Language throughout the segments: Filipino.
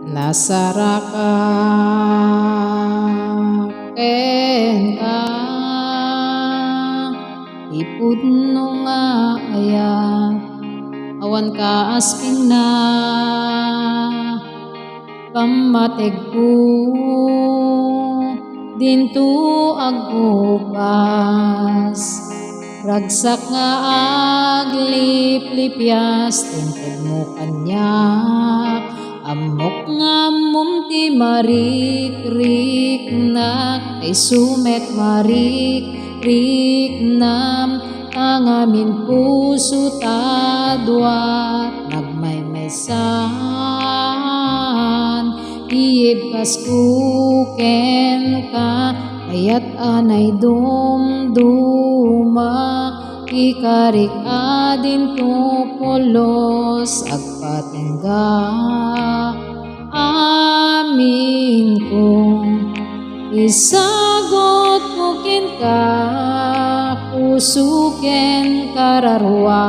nasarakaken ka ipudno nga ayat awan ka asping na pamategko dinto agbukas ragsak nga agliplipyas tingkad mo kanyak amok nga mumti marik-rik nak ay sumet marik-rik nam tangamin puso tadwat nagmaymaysan iibkas kuken ka ayat anay dumduma ikarik adin tupulos agpatingga amin kong isagot kukin ka pusuken kararwa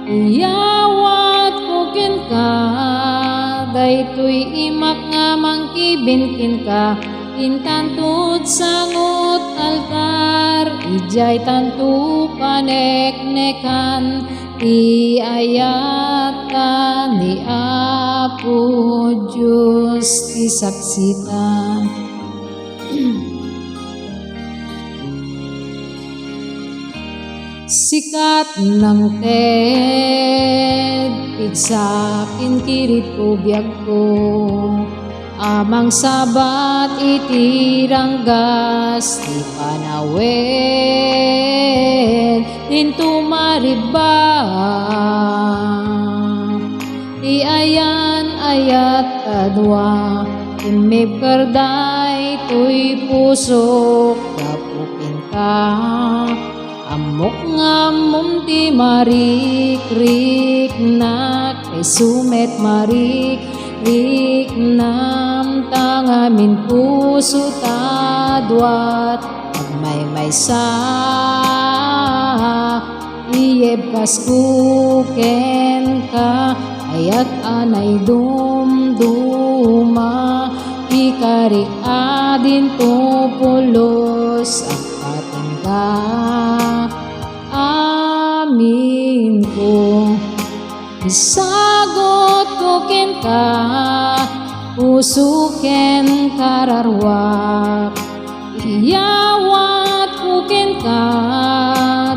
iyawat kukin ka daytoy imak nga mangkibinkin ka intantut sangut altar ijay tantu paneknekan ti ayata ni Apo Diyos ti saksitan. Sikat ng ted pigsakin kirit ko biyag ko amang sabat itiranggas ti panawen dinto mariba ti ayan ayat kadwa imib karday to'y pusok kapukin ka amok nga mumti marik-rik nak kay sumet marik-rik nam tangamin puso tadwat magmaymaysa iyebkas kuken ka ayat anay dumduma ikarik adin tupulos at patingga amin ko isagot kuken ka pusuken kararwak iyawat kuken ka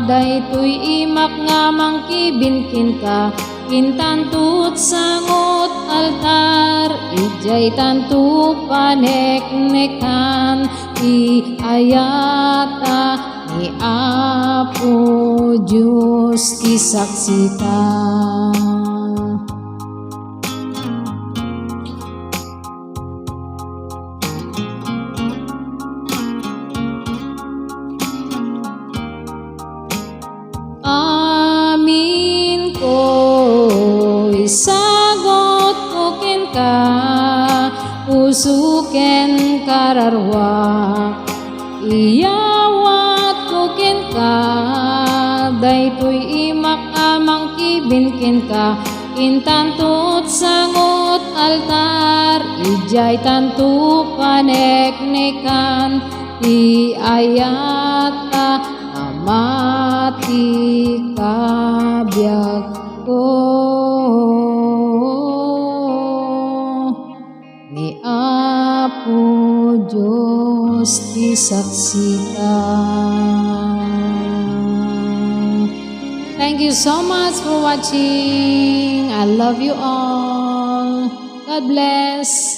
daytoy imak nga mangkibinkin ka intantut sangut altar ijay tantu paneknekan ti ayata ni Apo Diyos ti saksitan. Amin ko isagot kuken ka pusuken kararwa iyawat kuken ka daytoy imak amang kibinkin ka intantut sangut altar ijay tantu paneknekan ti ayata amati kabyag ko ni Apo Diyos ti saksitan. Thank you so much for watching. I love you all. God bless.